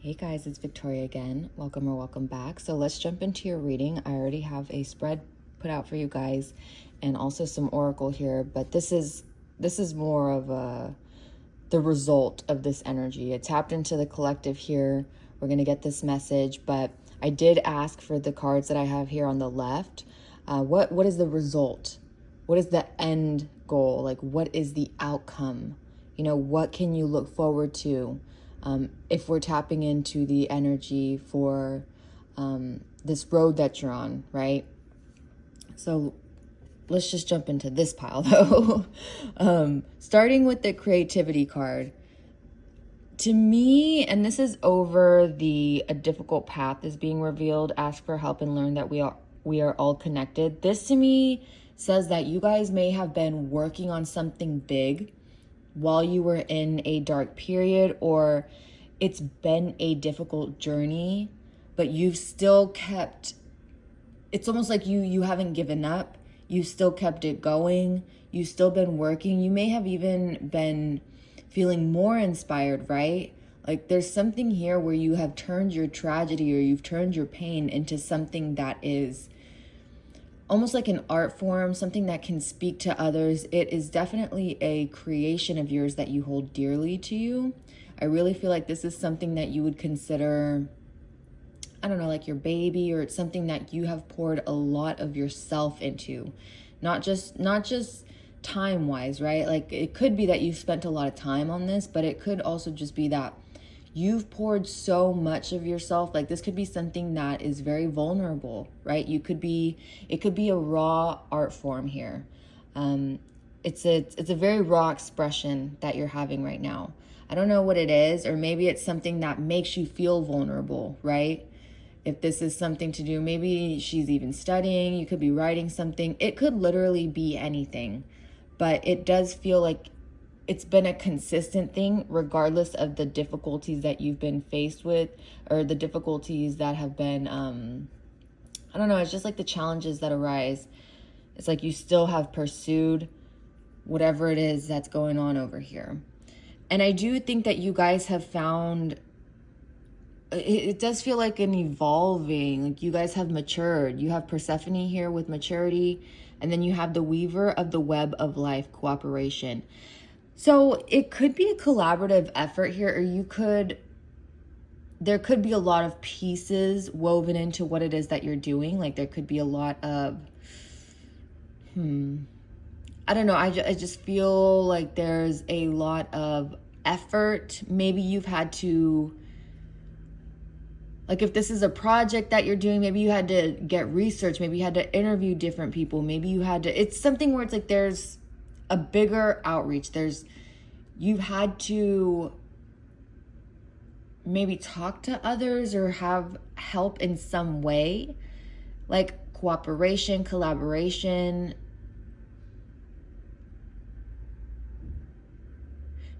Hey guys, it's Victoria again. Welcome or welcome back. So let's jump into your reading. I already have a spread put out for you guys and also some oracle here, but this is more of the result of this energy. It tapped into the collective here. We're going to get this message, but I did ask for the cards that I have here on the left. What is the result? What is the end goal? Like, what is the outcome? You know, what can you look forward to? If we're tapping into the energy for this road that you're on, right? So let's just jump into this pile though. Starting with the creativity card. To me, and this is over a difficult path is being revealed, ask for help and learn that we are all connected. This to me says that you guys may have been working on something big while you were in a dark period, or it's been a difficult journey, but you've still kept, it's almost like you haven't given up. You've still kept it going. You've still been working. You may have even been feeling more inspired, right? Like there's something here where you have turned your tragedy or you've turned your pain into something that is almost like an art form, something that can speak to others. It is definitely a creation of yours that you hold dearly to you. I really feel like this is something that you would consider, I don't know, like your baby, or it's something that you have poured a lot of yourself into. Not just time-wise, right? Like it could be that you've spent a lot of time on this, but it could also just be that you've poured so much of yourself. Like this could be something that is very vulnerable, right? It could be a raw art form here. It's a very raw expression that you're having right now. I don't know what it is, or maybe it's something that makes you feel vulnerable, right? If this is something to do, maybe she's even studying, you could be writing something. It could literally be anything, but it does feel like it's been a consistent thing regardless of the difficulties that you've been faced with, or the difficulties that have been, I don't know, it's just like the challenges that arise. It's like you still have pursued whatever it is that's going on over here. And I do think that you guys have found, it does feel like an evolving, like you guys have matured. You have Persephone here with maturity, and then you have the weaver of the web of life, cooperation. So it could be a collaborative effort here, or there could be a lot of pieces woven into what it is that you're doing. Like there could be a lot of, I don't know. I just feel like there's a lot of effort. Maybe you've had to, like if this is a project that you're doing, maybe you had to get research. Maybe you had to interview different people. Maybe you had to, it's something where it's like there's a bigger outreach. You've had to maybe talk to others or have help in some way, like cooperation, collaboration.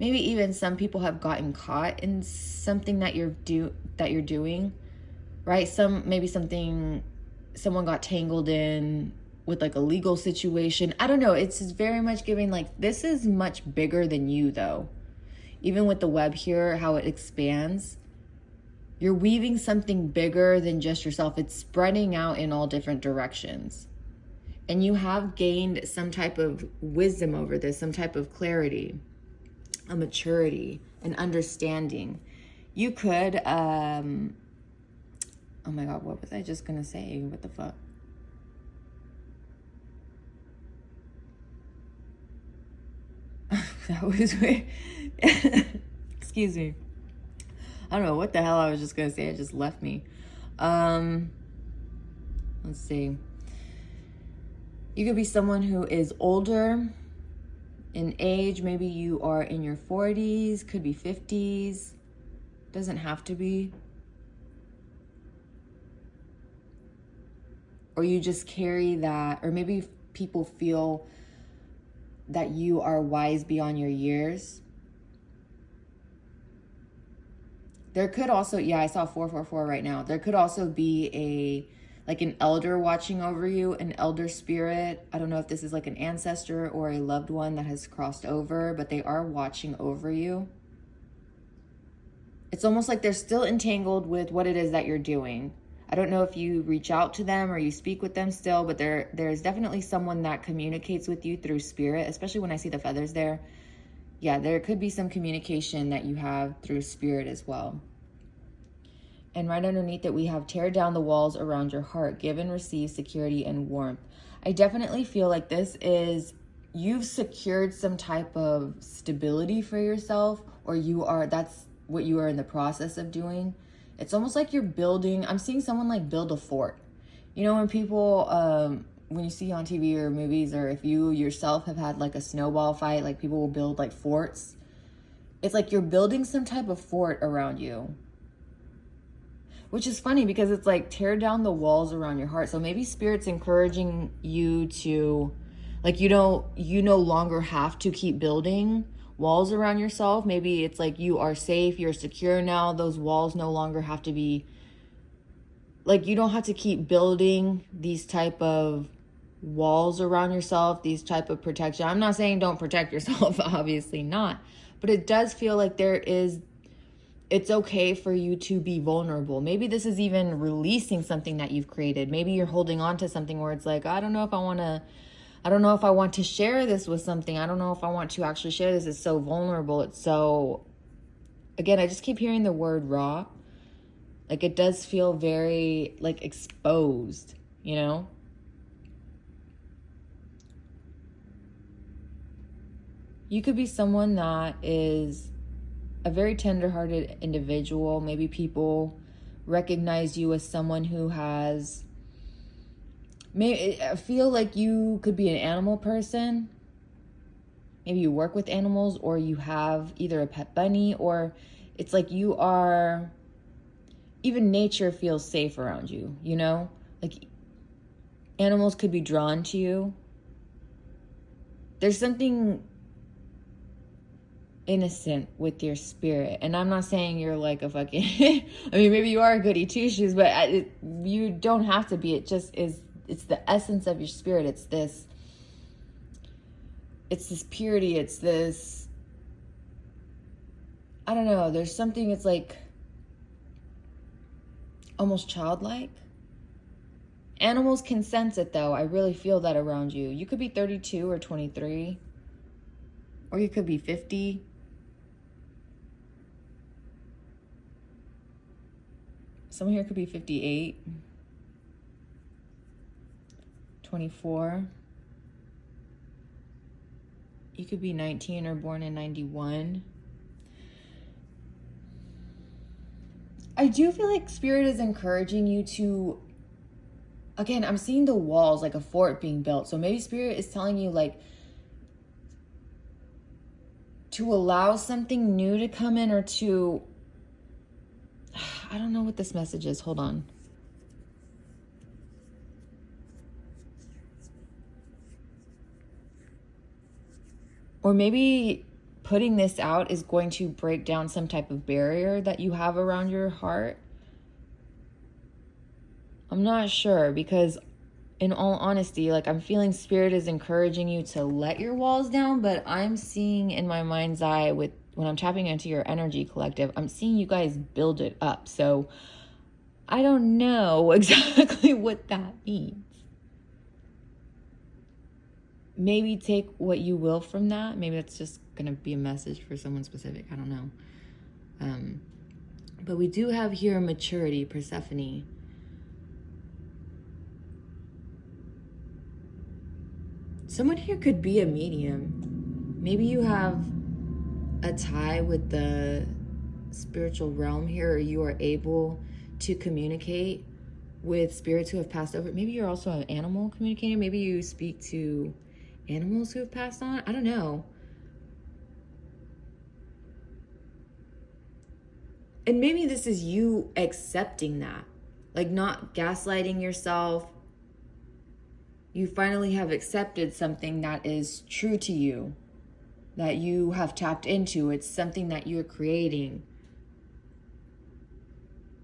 Maybe even some people have gotten caught in something that you're doing, right? Someone got tangled in with like a legal situation. I don't know. It's very much giving like, this is much bigger than you though. Even with the web here, how it expands, you're weaving something bigger than just yourself. It's spreading out in all different directions. And you have gained some type of wisdom over this, some type of clarity, a maturity, an understanding. You could, oh my God, what was I just gonna say? What the fuck? That was weird. Excuse me. I don't know what the hell I was just gonna say. It just left me. Let's see. You could be someone who is older in age. Maybe you are in your 40s, could be 50s. Doesn't have to be. Or you just carry that, or maybe people feel that you are wise beyond your years. There could also, yeah, I saw 444 right now. There could also be an elder watching over you, an elder spirit. I don't know if this is like an ancestor or a loved one that has crossed over, but they are watching over you. It's almost like they're still entangled with what it is that you're doing. I don't know if you reach out to them or you speak with them still, but there's definitely someone that communicates with you through spirit, especially when I see the feathers there. Yeah, there could be some communication that you have through spirit as well. And right underneath it, we have tear down the walls around your heart, give and receive security and warmth. I definitely feel like this is, you've secured some type of stability for yourself, or that's what you are in the process of doing. It's almost like you're building, I'm seeing someone like build a fort. You know, when people, when you see on TV or movies, or if you yourself have had like a snowball fight, like people will build like forts. It's like you're building some type of fort around you. Which is funny because it's like tear down the walls around your heart. So maybe Spirit's encouraging you to, like, you no longer have to keep building walls around yourself. Maybe it's like you are safe, you're secure now. Those walls no longer have to be, like, you don't have to keep building these type of walls around yourself, these type of protection. I'm not saying don't protect yourself, obviously not. But it does feel like it's okay for you to be vulnerable. Maybe this is even releasing something that you've created. Maybe you're holding on to something where it's like, I don't know if I want to share this with something. I don't know if I want to actually share this. It's so vulnerable. It's so, again, I just keep hearing the word raw. Like, it does feel very like exposed, you know? You could be someone that is a very tender-hearted individual. Maybe people recognize you as someone who has, maybe I feel like you could be an animal person. Maybe you work with animals, or you have either a pet bunny, or it's like you are, even nature feels safe around you, you know? Like, animals could be drawn to you. There's something innocent with your spirit, and I'm not saying you're like a fucking I mean, maybe you are a goody two shoes, but you don't have to be. It just is, it's the essence of your spirit. It's this purity. It's this, I don't know, there's something, it's like almost childlike. Animals can sense it though. I really feel that around you. You could be 32 or 23, or you could be 50. Someone here could be 58, 24. You could be 19 or born in 91. I do feel like Spirit is encouraging you to, again, I'm seeing the walls, like a fort being built. So maybe Spirit is telling you, like, to allow something new to come in, or to, I don't know what this message is. Hold on. Or maybe putting this out is going to break down some type of barrier that you have around your heart. I'm not sure, because in all honesty, like, I'm feeling Spirit is encouraging you to let your walls down, but I'm seeing in my mind's eye, with when I'm tapping into your energy collective, I'm seeing you guys build it up. So I don't know exactly what that means. Maybe take what you will from that. Maybe that's just going to be a message for someone specific. I don't know. But we do have here maturity, Persephone. Someone here could be a medium. Maybe you have a tie with the spiritual realm here, or you are able to communicate with spirits who have passed over. Maybe you're also an animal communicator. Maybe you speak to animals who have passed on. I don't know. And maybe this is you accepting that, like, not gaslighting yourself. You finally have accepted something that is true to you, that you have tapped into. It's something that you're creating.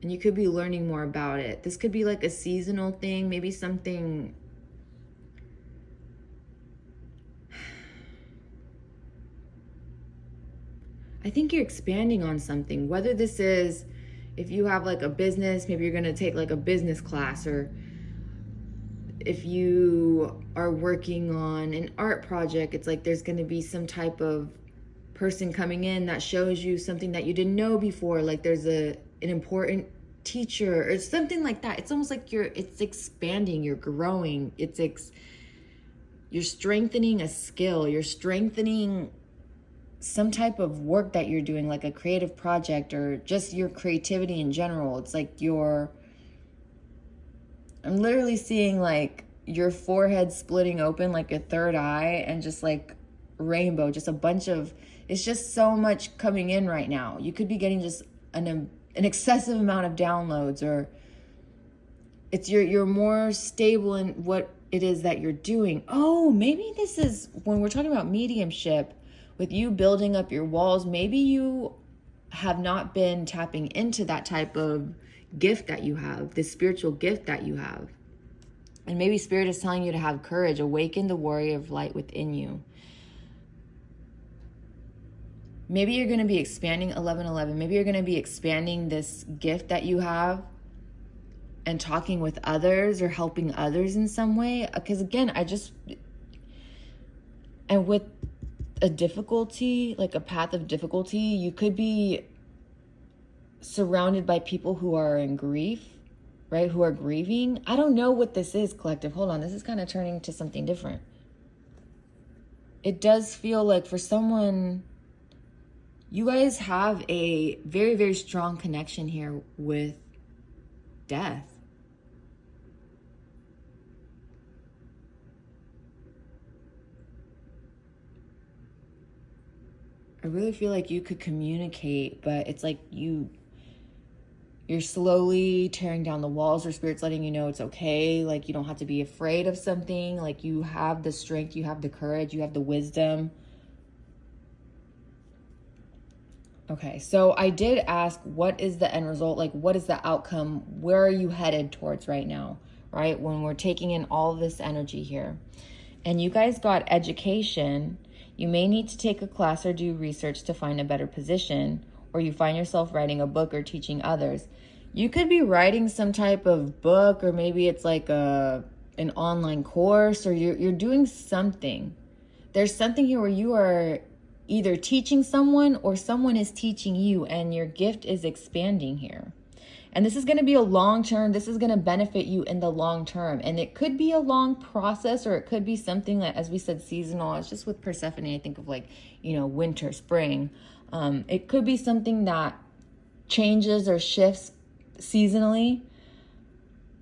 And you could be learning more about it. This could be like a seasonal thing, maybe something. I think you're expanding on something, whether this is, if you have like a business, maybe you're going to take like a business class, or if you are working on an art project, it's like there's going to be some type of person coming in that shows you something that you didn't know before. Like there's an important teacher or something like that. It's almost like it's expanding, you're growing, you're strengthening a skill, you're strengthening some type of work that you're doing, like a creative project or just your creativity in general. It's like I'm literally seeing like your forehead splitting open like a third eye, and just like rainbow, just a bunch of, it's just so much coming in right now. You could be getting just an excessive amount of downloads, or it's you're more stable in what it is that you're doing. Oh, maybe this is when we're talking about mediumship, with you building up your walls, maybe you have not been tapping into that type of gift that you have, this spiritual gift that you have. And maybe Spirit is telling you to have courage, awaken the warrior of light within you. Maybe you're going to be expanding 1111. Maybe you're going to be expanding this gift that you have and talking with others or helping others in some way. Because again, and with a difficulty, like a path of difficulty, you could be surrounded by people who are in grief, right? Who are grieving. I don't know what this is, collective. Hold on. This is kind of turning to something different. It does feel like for someone, you guys have a very, very strong connection here with death. I really feel like you could communicate, but it's like you're slowly tearing down the walls, or Spirit's letting you know it's okay. Like you don't have to be afraid of something. Like you have the strength, you have the courage, you have the wisdom. Okay, so I did ask, what is the end result? Like, what is the outcome? Where are you headed towards right now, right? When we're taking in all this energy here. And you guys got education. You may need to take a class or do research to find a better position, or you find yourself writing a book or teaching others. You could be writing some type of book, or maybe it's like an online course, or you're doing something. There's something here where you are either teaching someone or someone is teaching you, and your gift is expanding here. And this is going to be a long term. This is going to benefit you in the long term. And it could be a long process, or it could be something that, as we said, seasonal. It's just with Persephone, I think of like, winter, spring. It could be something that changes or shifts seasonally.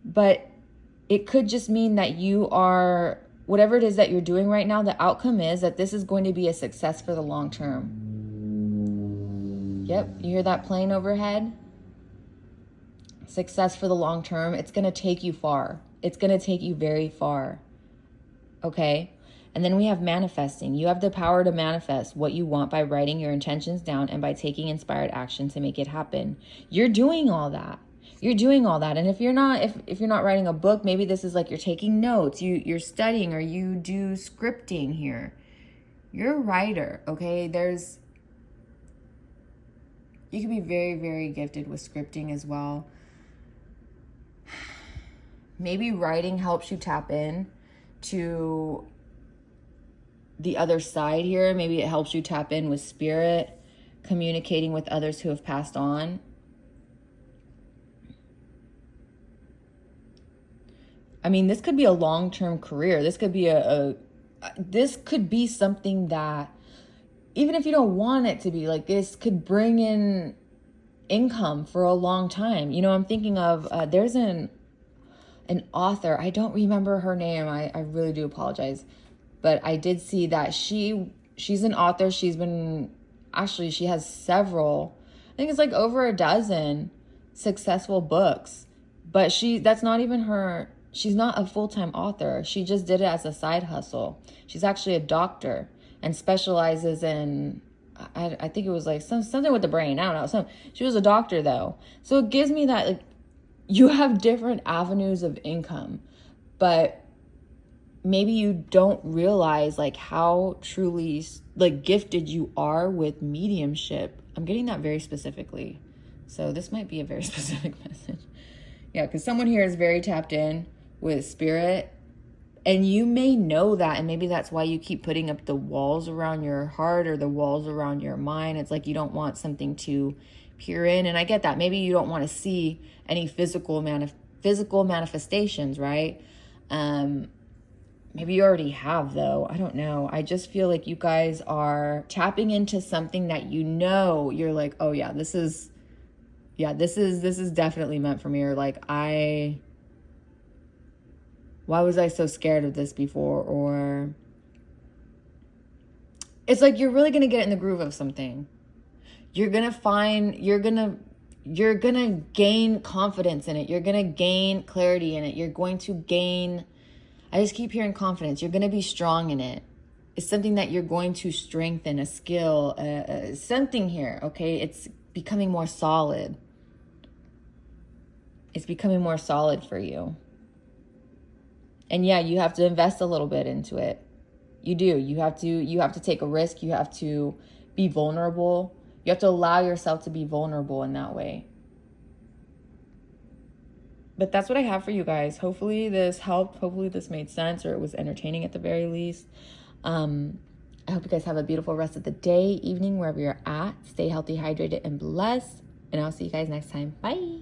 But it could just mean that you are, whatever it is that you're doing right now, the outcome is that this is going to be a success for the long term. Yep, you hear that plane overhead? Success for the long term. It's going to take you far. It's going to take you very far. Okay? And then we have manifesting. You have the power to manifest what you want by writing your intentions down and by taking inspired action to make it happen. You're doing all that. You're doing all that. And if you're not, if you're not writing a book, maybe this is like you're taking notes, you're studying, or you do scripting here. You're a writer, okay? You can be very, very gifted with scripting as well. Maybe writing helps you tap in to the other side here. Maybe it helps you tap in with spirit, communicating with others who have passed on. I mean, this could be a long-term career. This could be this could be something that, even if you don't want it to be, like, this could bring in income for a long time. I'm thinking of, there's an author. I don't remember her name. I really do apologize. But I did see that she's an author. She has several, I think it's like over a dozen successful books. But that's not even her. She's not a full-time author. She just did it as a side hustle. She's actually a doctor and specializes in, I think it was like something with the brain. I don't know. She was a doctor though. So it gives me that, like, you have different avenues of income, but maybe you don't realize like how truly like gifted you are with mediumship. I'm getting that very specifically. So this might be a very specific message. Yeah, because someone here is very tapped in with spirit. And you may know that, and maybe that's why you keep putting up the walls around your heart or the walls around your mind. It's like you don't want something to peer in. And I get that. Maybe you don't want to see any physical manifestations, right? Maybe you already have, though. I don't know. I just feel like you guys are tapping into something that you know. You're like, oh yeah, this is definitely meant for me. Or like, why was I so scared of this before? Or it's like you're really going to get in the groove of something. You're going to gain confidence in it. You're going to gain clarity in it. You're going to gain, I just keep hearing confidence. You're going to be strong in it. It's something that you're going to strengthen, a skill, something here, okay? It's becoming more solid. It's becoming more solid for you. And yeah, you have to invest a little bit into it. You do. You have to take a risk. You have to be vulnerable. You have to allow yourself to be vulnerable in that way. But that's what I have for you guys. Hopefully this helped. Hopefully this made sense, or it was entertaining at the very least. I hope you guys have a beautiful rest of the day, evening, wherever you're at. Stay healthy, hydrated, and blessed. And I'll see you guys next time. Bye.